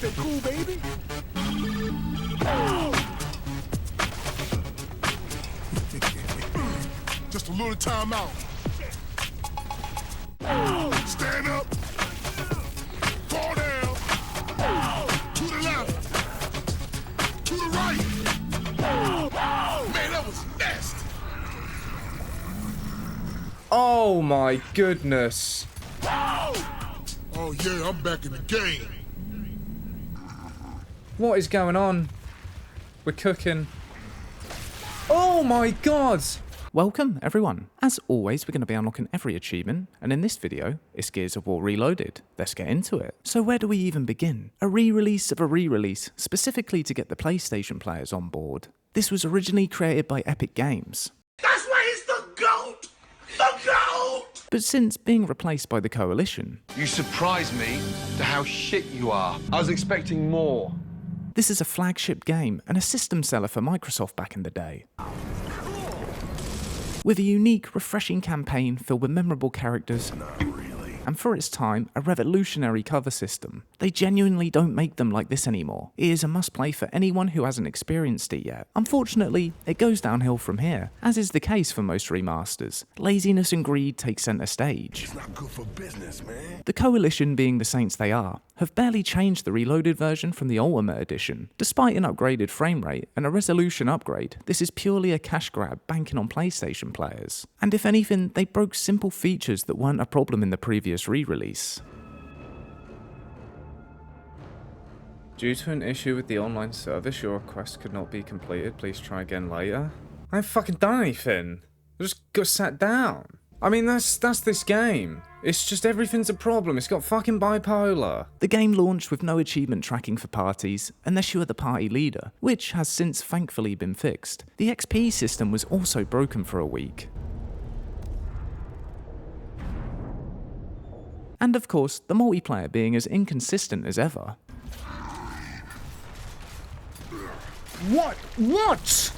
Stay cool, baby. Just a little time out. Stand up. Fall down. To the left. To the right. Man, that was nasty. Oh my goodness. Oh yeah, I'm back in the game. What is going on? We're cooking. Oh my god! Welcome everyone. As always, we're going to be unlocking every achievement, and in this video, it's Gears of War Reloaded. Let's get into it. So where do we even begin? A re-release of a re-release, specifically to get the PlayStation players on board. This was originally created by Epic Games. That's why he's the GOAT! The GOAT! But since being replaced by the Coalition, You surprise me to how shit you are. I was expecting more. this is a flagship game and a system seller for Microsoft back in the day. With a unique, refreshing campaign filled with memorable characters, and for its time, a revolutionary cover system. They genuinely don't make them like this anymore. It is a must-play for anyone who hasn't experienced it yet. Unfortunately, it goes downhill from here, as is the case for most remasters. Laziness and greed take center stage. It's not good for business, man. The Coalition, being the saints they are, have barely changed the Reloaded version from the Ultimate Edition. Despite an upgraded frame rate and a resolution upgrade, this is purely a cash grab banking on PlayStation players. And if anything, they broke simple features that weren't a problem in the previous re-release. Due to an issue with the online service, your request could not be completed. Please try again later. I haven't fucking done anything. I just got sat down. I mean, that's this game. It's just everything's a problem. It's got fucking bipolar. The game launched with no achievement tracking for parties, unless you are the party leader, which has since thankfully been fixed. The XP system was also broken for a week. And of course, the multiplayer being as inconsistent as ever. What?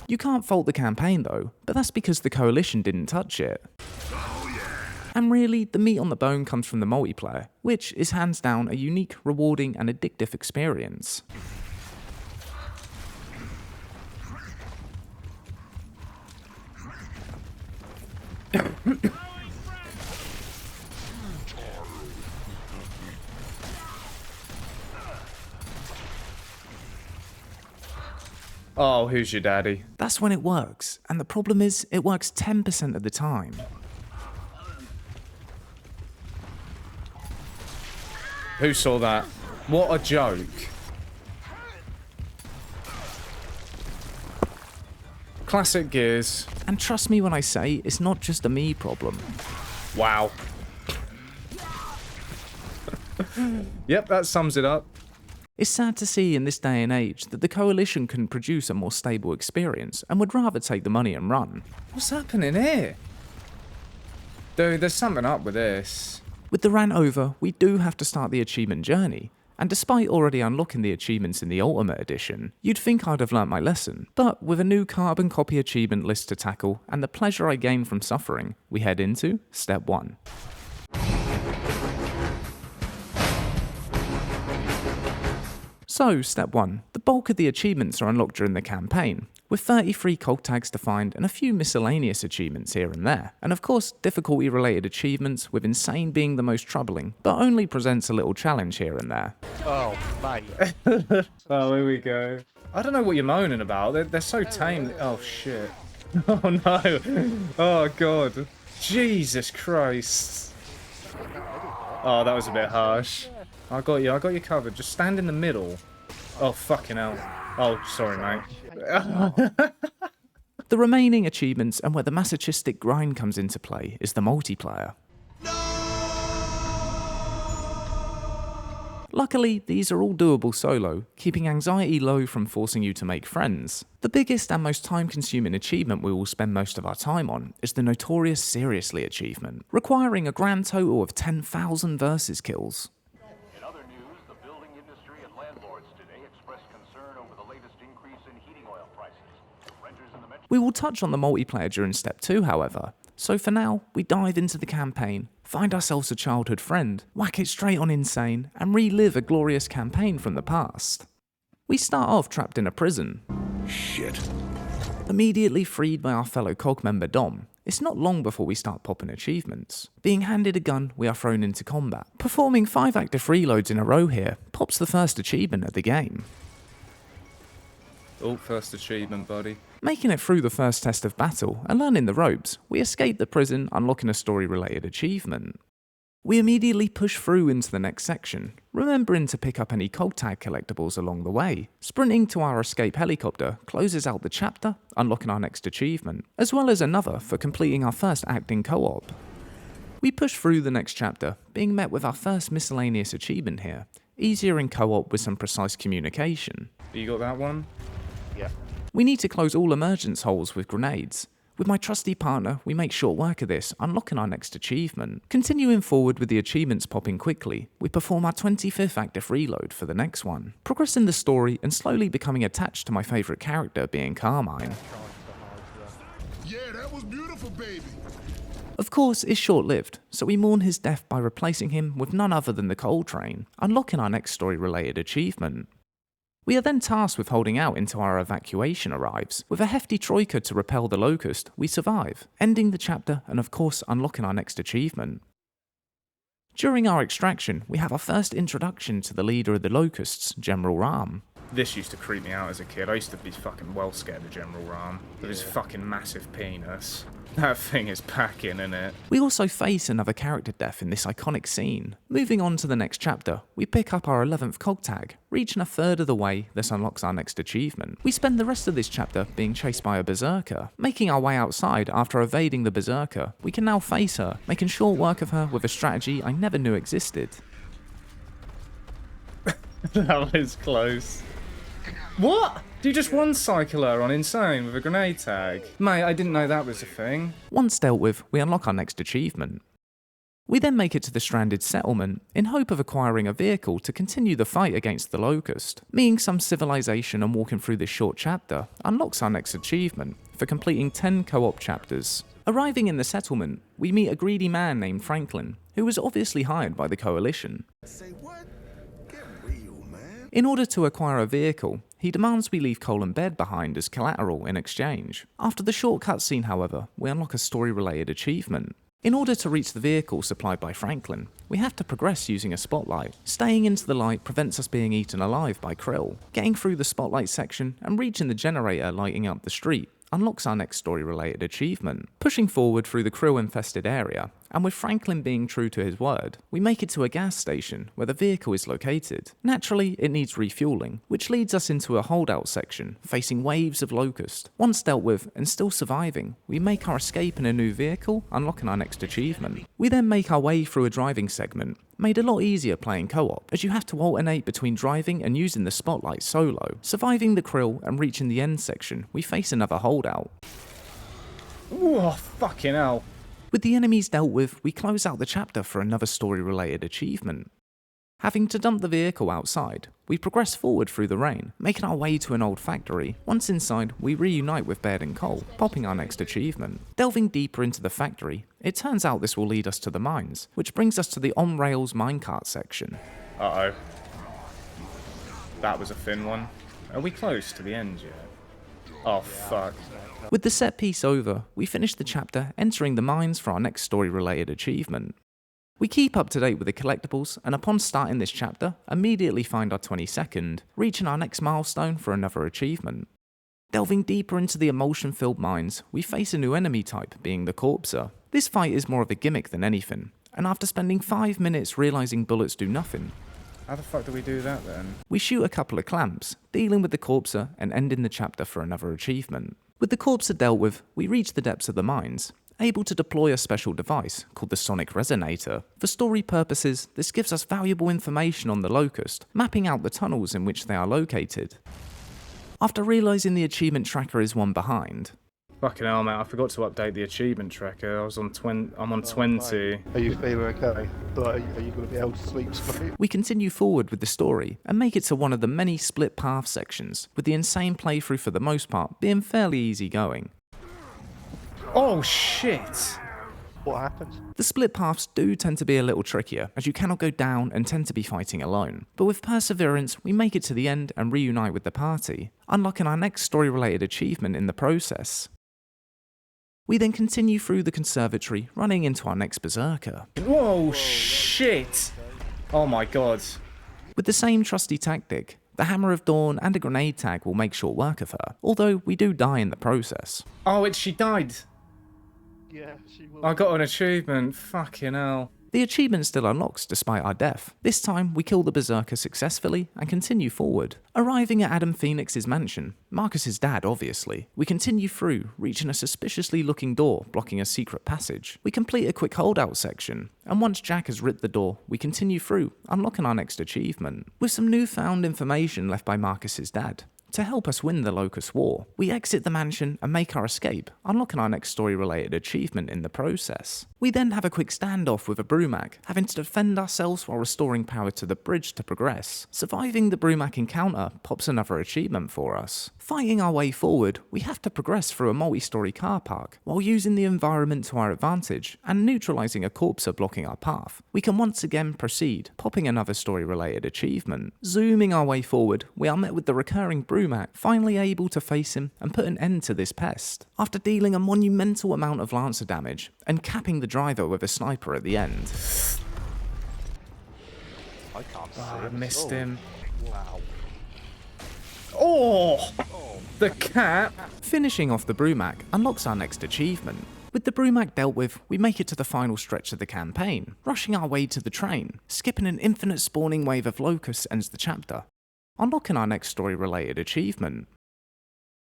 You can't fault the campaign though, but that's because the Coalition didn't touch it. And really, the meat on the bone comes from the multiplayer, which is hands down a unique, rewarding and addictive experience. Oh, who's your daddy? That's when it works, and the problem is, it works 10% of the time. Who saw that? What a joke. Classic Gears. And trust me when I say, it's not just a me problem. Wow. Yep, that sums it up. It's sad to see in this day and age that the Coalition couldn't produce a more stable experience and would rather take the money and run. What's happening here? Dude, there's something up with this. With the rant over, we do have to start the achievement journey. And despite already unlocking the achievements in the Ultimate Edition, you'd think I'd have learnt my lesson. But with a new carbon copy achievement list to tackle and the pleasure I gain from suffering, we head into Step 1. So, Step 1. The bulk of the achievements are unlocked during the campaign, with 33 cog tags to find and a few miscellaneous achievements here and there. And of course, difficulty related achievements, with insane being the most troubling, but only presents a little challenge here and there. Oh, here we go. I don't know what you're moaning about. They're so tame. Oh, shit. Oh, no. Oh, God. Jesus Christ. Oh, that was a bit harsh. I got you covered. Just stand in the middle. Oh, fucking hell. Oh, sorry, mate. The remaining achievements and where the masochistic grind comes into play is the multiplayer. Luckily, these are all doable solo, keeping anxiety low from forcing you to make friends. The biggest and most time-consuming achievement we will spend most of our time on is the notorious Seriously achievement, requiring a grand total of 10,000 versus kills. In other news, the building industry and landlords today expressed concern over the latest increase in heating oil prices. Renters in the metro We will touch on the multiplayer during Step 2, however. So for now, we dive into the campaign, find ourselves a childhood friend, whack it straight on insane, and relive a glorious campaign from the past. We start off trapped in a prison. Shit. Immediately freed by our fellow COG member Dom, it's not long before we start popping achievements. Being handed a gun, we are thrown into combat. Performing 5 active reloads in a row here pops the first achievement of the game. Oh, first achievement, buddy. Making it through the first test of battle and learning the ropes, we escape the prison, unlocking a story-related achievement. We immediately push through into the next section, remembering to pick up any COG tag collectibles along the way. Sprinting to our escape helicopter closes out the chapter, unlocking our next achievement, as well as another for completing our first act in co-op. We push through the next chapter, being met with our first miscellaneous achievement here, easier in co-op with some precise communication. You got that one? Yeah. We need to close all emergence holes with grenades. With my trusty partner, we make short work of this, unlocking our next achievement. Continuing forward with the achievements popping quickly, we perform our 25th active reload for the next one, progressing the story and slowly becoming attached to my favourite character being Carmine. Yeah, that was beautiful, baby. Of course, it's short-lived, so we mourn his death by replacing him with none other than the Coal Train, unlocking our next story-related achievement. We are then tasked with holding out until our evacuation arrives. With a hefty troika to repel the Locust, we survive, ending the chapter and of course unlocking our next achievement. During our extraction, we have our first introduction to the leader of the Locusts, General Ram. This used to creep me out as a kid. I used to be fucking well scared of General Ram. With his fucking massive penis. That thing is packing, innit? We also face another character death in this iconic scene. Moving on to the next chapter, we pick up our 11th COG tag, reaching a third of the way. This unlocks our next achievement. We spend the rest of this chapter being chased by a berserker. Making our way outside after evading the berserker, we can now face her, making short work of her with a strategy I never knew existed. That was close. What? Do you just one-cycle her on Insane with a grenade tag? Mate, I didn't know that was a thing. Once dealt with, we unlock our next achievement. We then make it to the stranded settlement in hope of acquiring a vehicle to continue the fight against the Locust. Meeting some civilization and walking through this short chapter unlocks our next achievement for completing 10 co-op chapters. Arriving in the settlement, we meet a greedy man named Franklin, who was obviously hired by the Coalition. Say what? Get real, man. In order to acquire a vehicle, he demands we leave Cole and Bed behind as collateral in exchange. After the short cutscene, however, we unlock a story-related achievement. In order to reach the vehicle supplied by Franklin, we have to progress using a spotlight. Staying into the light prevents us being eaten alive by Krill. Getting through the spotlight section and reaching the generator lighting up the street unlocks our next story-related achievement. Pushing forward through the Krill-infested area, and with Franklin being true to his word, we make it to a gas station where the vehicle is located. Naturally, it needs refueling, which leads us into a holdout section, facing waves of Locust. Once dealt with and still surviving, we make our escape in a new vehicle, unlocking our next achievement. We then make our way through a driving segment, made a lot easier playing co-op, as you have to alternate between driving and using the spotlight solo. Surviving the Krill and reaching the end section, we face another holdout. Whoa, fucking hell. With the enemies dealt with, we close out the chapter for another story-related achievement. Having to dump the vehicle outside, we progress forward through the rain, making our way to an old factory. Once inside, we reunite with Baird and Cole, popping our next achievement. Delving deeper into the factory, it turns out this will lead us to the mines, which brings us to the on-rails minecart section. Uh-oh. That was a thin one. Are we close to the end yet? Oh, fuck. With the set piece over, we finish the chapter entering the mines for our next story-related achievement. We keep up to date with the collectibles, and upon starting this chapter, immediately find our 22nd, reaching our next milestone for another achievement. Delving deeper into the emulsion-filled mines, we face a new enemy type, being the Corpser. This fight is more of a gimmick than anything, and after spending 5 minutes realising bullets do nothing, How the fuck do we do that then? we shoot a couple of clamps, dealing with the Corpser and ending the chapter for another achievement. With the Corpser dealt with, we reach the depths of the mines, able to deploy a special device called the Sonic Resonator. For story purposes, this gives us valuable information on the Locust, mapping out the tunnels in which they are located. After realising the achievement tracker is one behind, Fucking hell, mate, I forgot to update the achievement tracker. I'm on 20. Are you feeling okay? Like, are you going to be able to sleep straight? we continue forward with the story and make it to one of the many split path sections, with the insane playthrough for the most part being fairly easy going. Oh, shit. What happens? The split paths do tend to be a little trickier, as you cannot go down and tend to be fighting alone. But with perseverance, we make it to the end and reunite with the party, unlocking our next story-related achievement in the process. We then continue through the conservatory, running into our next berserker. Whoa, shit! Oh my god. With the same trusty tactic, the Hammer of Dawn and a grenade tag will make short work of her, although we do die in the process. Oh, she died. Yeah, she will. I got an achievement. Fucking hell. The achievement still unlocks despite our death. This time, we kill the berserker successfully and continue forward. Arriving at Adam Phoenix's mansion, Marcus's dad obviously, we continue through, reaching a suspiciously looking door blocking a secret passage. We complete a quick holdout section, and once Jack has ripped the door, we continue through, unlocking our next achievement. With some newfound information left by Marcus's dad, to help us win the Locust War, we exit the mansion and make our escape, unlocking our next story-related achievement in the process. We then have a quick standoff with a Brumak, having to defend ourselves while restoring power to the bridge to progress. Surviving the Brumak encounter pops another achievement for us. Fighting our way forward, we have to progress through a multi-story car park, while using the environment to our advantage and neutralising a corpser blocking our path. We can once again proceed, popping another story-related achievement. Zooming our way forward, we are met with the recurring Brumak, finally able to face him and put an end to this pest. After dealing a monumental amount of Lancer damage, and capping the driver with a sniper at the end. I can't see I him. missed Oh, him. Wow. Oh! The cap! Finishing off the Brumak unlocks our next achievement. With the Brumak dealt with, we make it to the final stretch of the campaign, rushing our way to the train. Skipping an infinite spawning wave of locusts ends the chapter, unlocking our next story-related achievement.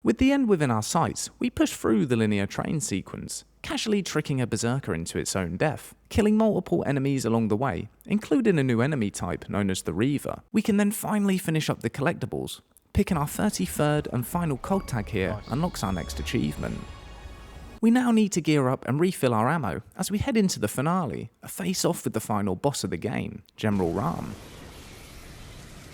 With the end within our sights, we push through the linear train sequence, casually tricking a berserker into its own death, killing multiple enemies along the way, including a new enemy type known as the Reaver. We can then finally finish up the collectibles. Picking our 33rd and final cog tag here unlocks our next achievement. We now need to gear up and refill our ammo as we head into the finale, a face-off with the final boss of the game, General Rahm.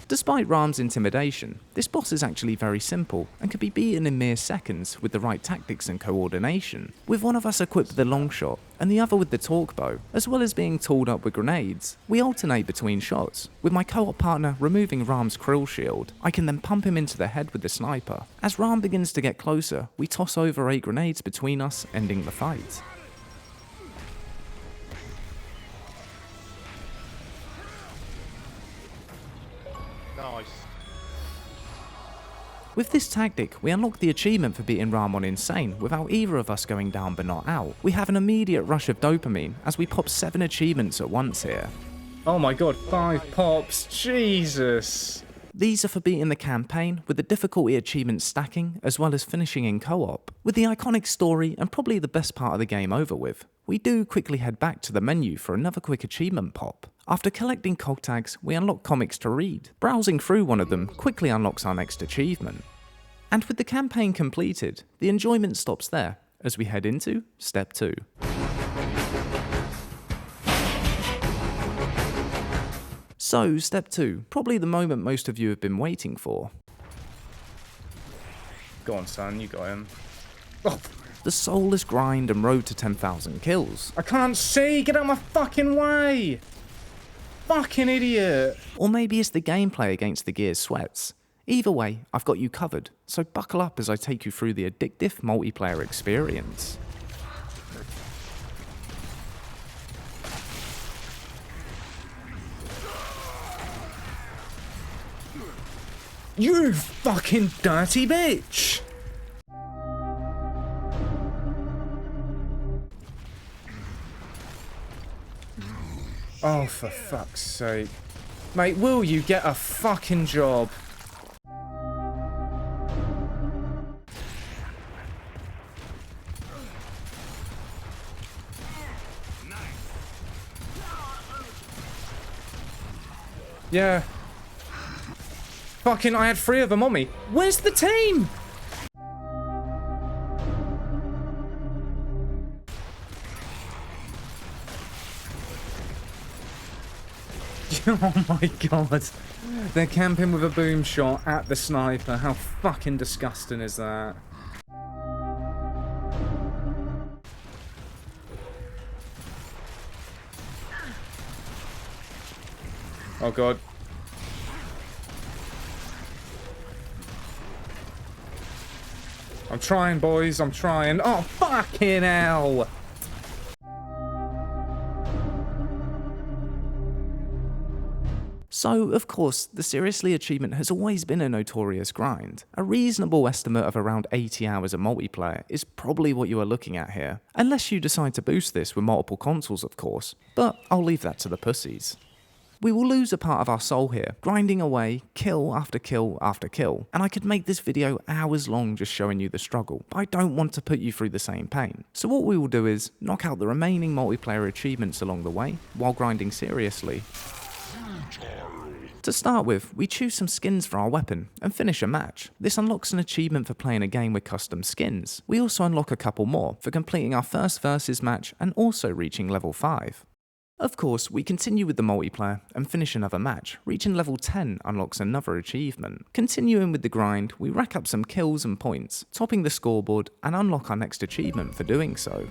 Despite Rahm's intimidation, this boss is actually very simple and can be beaten in mere seconds with the right tactics and coordination. With one of us equipped with the long shot and the other with the torque bow, as well as being tooled up with grenades, we alternate between shots. With my co-op partner removing Rahm's krill shield, I can then pump him into the head with the sniper. As Rahm begins to get closer, we toss over 8 grenades between us, ending the fight. Nice. With this tactic, we unlock the achievement for beating Rahm on Insane without either of us going down but not out. We have an immediate rush of dopamine as we pop 7 achievements at once here. Oh my god, 5 pops. Jesus. These are for beating the campaign, with the difficulty achievements stacking, as well as finishing in co-op. With the iconic story and probably the best part of the game over with, we do quickly head back to the menu for another quick achievement pop. After collecting cog tags, we unlock comics to read. Browsing through one of them quickly unlocks our next achievement. And with the campaign completed, the enjoyment stops there, as we head into Step 2. So, Step 2, probably the moment most of you have been waiting for. Go on, son, you got him. Oh, The soulless grind and road to 10,000 kills. I can't see! Get out of my fucking way! Fucking idiot! Or maybe it's the gameplay against the Gears sweats. Either way, I've got you covered, so buckle up as I take you through the addictive multiplayer experience. You fucking dirty bitch! Oh, for fuck's sake. Mate, will you get a fucking job? Yeah. Fucking, I had 3 of them on me. Where's the team? Oh my god. They're camping with a boom shot at the sniper. How fucking disgusting is that? Oh god. I'm trying, boys. I'm trying. Oh, fucking hell. So, of course, the Seriously achievement has always been a notorious grind. A reasonable estimate of around 80 hours of multiplayer is probably what you are looking at here. Unless you decide to boost this with multiple consoles, of course. But I'll leave that to the pussies. We will lose a part of our soul here, grinding away, kill after kill after kill, and I could make this video hours long just showing you the struggle, but I don't want to put you through the same pain. So what we will do is knock out the remaining multiplayer achievements along the way, while grinding seriously. To start with, we choose some skins for our weapon, and finish a match. This unlocks an achievement for playing a game with custom skins. We also unlock a couple more for completing our first versus match and also reaching level 5. Of course, we continue with the multiplayer and finish another match. Reaching level 10 unlocks another achievement. Continuing with the grind, we rack up some kills and points, topping the scoreboard and unlock our next achievement for doing so.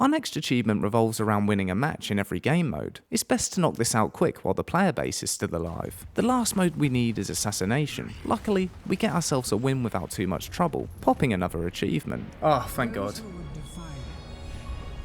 Our next achievement revolves around winning a match in every game mode. It's best to knock this out quick while the player base is still alive. The last mode we need is Assassination. Luckily, we get ourselves a win without too much trouble, popping another achievement. Oh, thank God.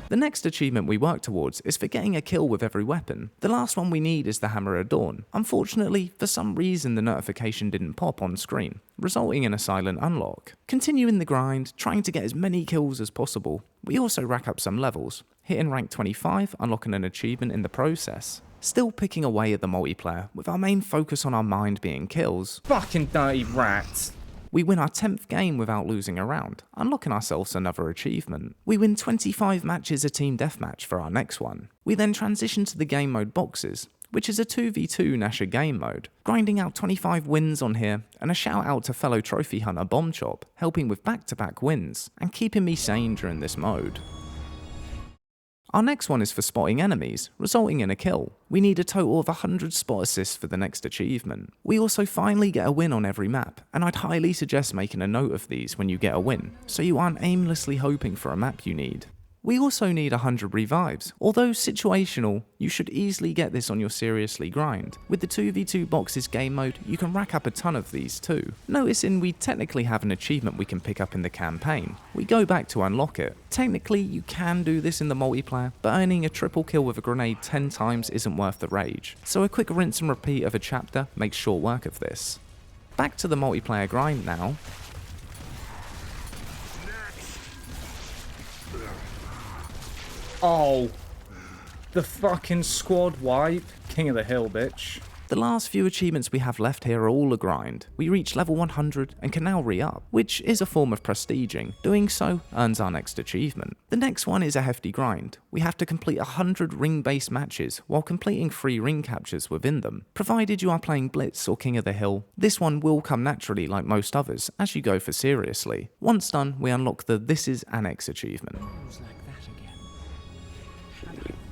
The next achievement we work towards is for getting a kill with every weapon. The last one we need is the Hammer of Dawn. Unfortunately, for some reason the notification didn't pop on screen, resulting in a silent unlock. Continuing the grind, trying to get as many kills as possible. We also rack up some levels, hitting rank 25, unlocking an achievement in the process. Still picking away at the multiplayer, with our main focus on our mind being kills. Fucking dirty rats. We win our 10th game without losing a round, unlocking ourselves another achievement. We win 25 matches a team deathmatch for our next one. We then transition to the game mode boxes, which is a 2v2 Nasher game mode, grinding out 25 wins on here, and a shout out to fellow trophy hunter Bombchop, helping with back-to-back wins, and keeping me sane during this mode. Our next one is for spotting enemies, resulting in a kill. We need a total of 100 spot assists for the next achievement. We also finally get a win on every map, and I'd highly suggest making a note of these when you get a win, so you aren't aimlessly hoping for a map you need. We also need 100 revives. Although situational, you should easily get this on your Seriously grind. With the 2v2 boxes game mode, you can rack up a ton of these too. Noticing we technically have an achievement we can pick up in the campaign. We go back to unlock it. Technically, you can do this in the multiplayer, but earning a triple kill with a grenade 10 times isn't worth the rage. So a quick rinse and repeat of a chapter makes short work of this. Back to the multiplayer grind now. Oh, the fucking squad wipe. King of the hill, bitch. The last few achievements we have left here are all a grind. We reach level 100 and can now re-up, which is a form of prestiging. Doing so earns our next achievement. The next one is a hefty grind. We have to complete 100 ring-based matches while completing 3 ring captures within them. Provided you are playing Blitz or King of the Hill, this one will come naturally like most others as you go for Seriously. Once done, we unlock the This is Annex achievement.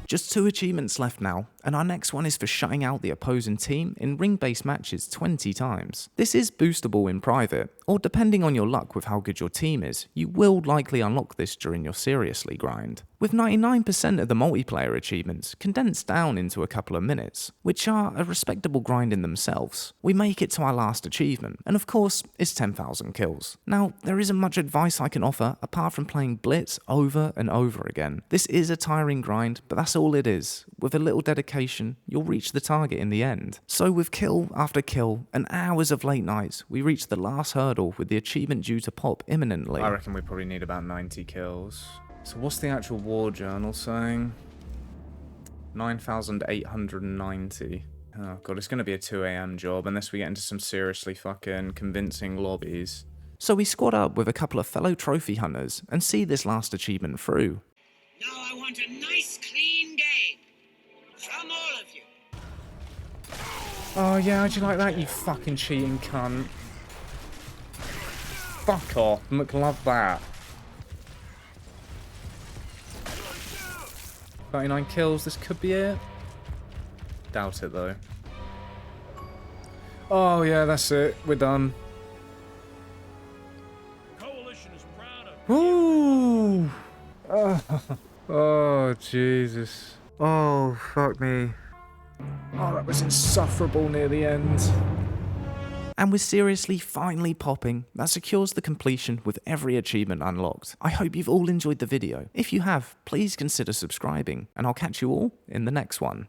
Just 2 achievements left now, and our next one is for shutting out the opposing team in ring-based matches 20 times. This is boostable in private, or depending on your luck with how good your team is, you will likely unlock this during your Seriously grind. With 99% of the multiplayer achievements condensed down into a couple of minutes, which are a respectable grind in themselves, we make it to our last achievement, and of course, it's 10,000 kills. Now, there isn't much advice I can offer apart from playing Blitz over and over again. This is a tiring grind, but that's all it is. With a little dedication, you'll reach the target in the end. So with kill after kill and hours of late nights, we reach the last hurdle with the achievement due to pop imminently. I reckon we probably need about 90 kills. So what's the actual war journal saying? 9,890. Oh god, it's going to be a 2 AM job unless we get into some seriously fucking convincing lobbies. So we squad up with a couple of fellow trophy hunters and see this last achievement through. Now I want a nice clean game from all of you. Oh yeah, how'd you like that, you fucking cheating cunt? Fuck off, McLove that. 39 kills, this could be it. Doubt it though. Oh yeah, that's it, we're done. Coalition is proud of Ooh. Oh, Jesus. Oh, fuck me. Oh, that was insufferable near the end. And with Seriously finally popping, that secures the completion with every achievement unlocked. I hope you've all enjoyed the video. If you have, please consider subscribing, and I'll catch you all in the next one.